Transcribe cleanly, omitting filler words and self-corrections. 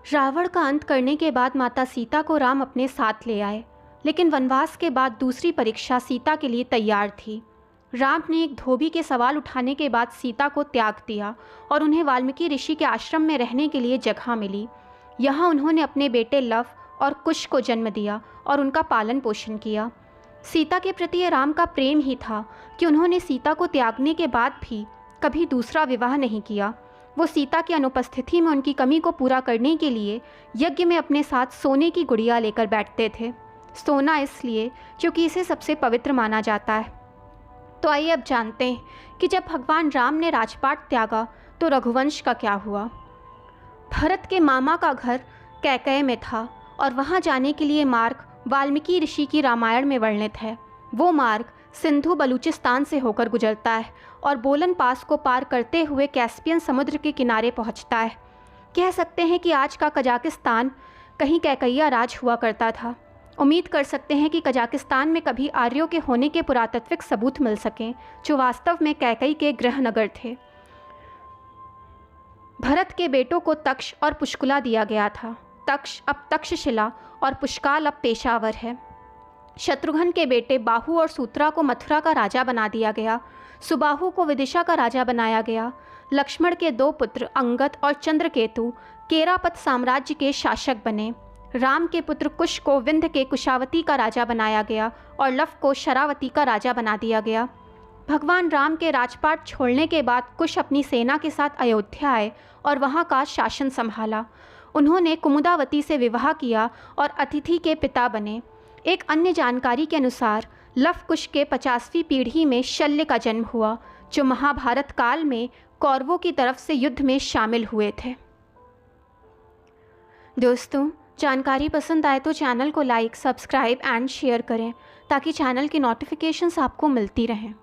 रावण का अंत करने के बाद माता सीता को राम अपने साथ ले आए, लेकिन वनवास के बाद दूसरी परीक्षा सीता के लिए तैयार थी। राम ने एक धोबी के सवाल उठाने के बाद सीता को त्याग दिया और उन्हें वाल्मीकि ऋषि के आश्रम में रहने के लिए जगह मिली। यहाँ उन्होंने अपने बेटे लव और कुश को जन्म दिया और उनका पालन पोषण किया। सीता के प्रति ये राम का प्रेम ही था कि उन्होंने सीता को त्यागने के बाद भी कभी दूसरा विवाह नहीं किया। वो सीता की अनुपस्थिति में उनकी कमी को पूरा करने के लिए यज्ञ में अपने साथ सोने की गुड़िया लेकर बैठते थे। सोना इसलिए क्योंकि इसे सबसे पवित्र माना जाता है। तो आइए अब जानते हैं कि जब भगवान राम ने राजपाट त्यागा तो रघुवंश का क्या हुआ। भरत के मामा का घर कैकेय में था और वहाँ जाने के लिए मार्ग वाल्मीकि ऋषि की रामायण में वर्णित है। वो मार्ग सिंधु बलूचिस्तान से होकर गुजरता है और बोलन पास को पार करते हुए कैस्पियन समुद्र के किनारे पहुंचता है। कह सकते हैं कि आज का कजाकिस्तान कहीं कैकैया राज हुआ करता था। उम्मीद कर सकते हैं कि कजाकिस्तान में कभी आर्यों के होने के पुरातात्विक सबूत मिल सकें, जो वास्तव में कैकई के गृहनगर थे। भरत के बेटों को तक्ष और पुष्कुला दिया गया था। तक्ष अब तक्षशिला और पुष्काल अब पेशावर है। शत्रुघ्न के बेटे बाहु और सूत्रा को मथुरा का राजा बना दिया गया। सुबाहु को विदिशा का राजा बनाया गया। लक्ष्मण के दो पुत्र अंगद और चंद्रकेतु केरापत साम्राज्य के शासक बने। राम के पुत्र कुश को विंध्य के कुशावती का राजा बनाया गया और लव को शरावती का राजा बना दिया गया। भगवान राम के राजपाट छोड़ने के बाद कुश अपनी सेना के साथ अयोध्या आए और वहाँ का शासन संभाला। उन्होंने कुमुदावती से विवाह किया और अतिथि के पिता बने। एक अन्य जानकारी के अनुसार लव कुश के 50वीं पीढ़ी में शल्य का जन्म हुआ, जो महाभारत काल में कौरवों की तरफ से युद्ध में शामिल हुए थे। दोस्तों, जानकारी पसंद आए तो चैनल को लाइक, सब्सक्राइब एंड शेयर करें ताकि चैनल की नोटिफिकेशंस आपको मिलती रहें।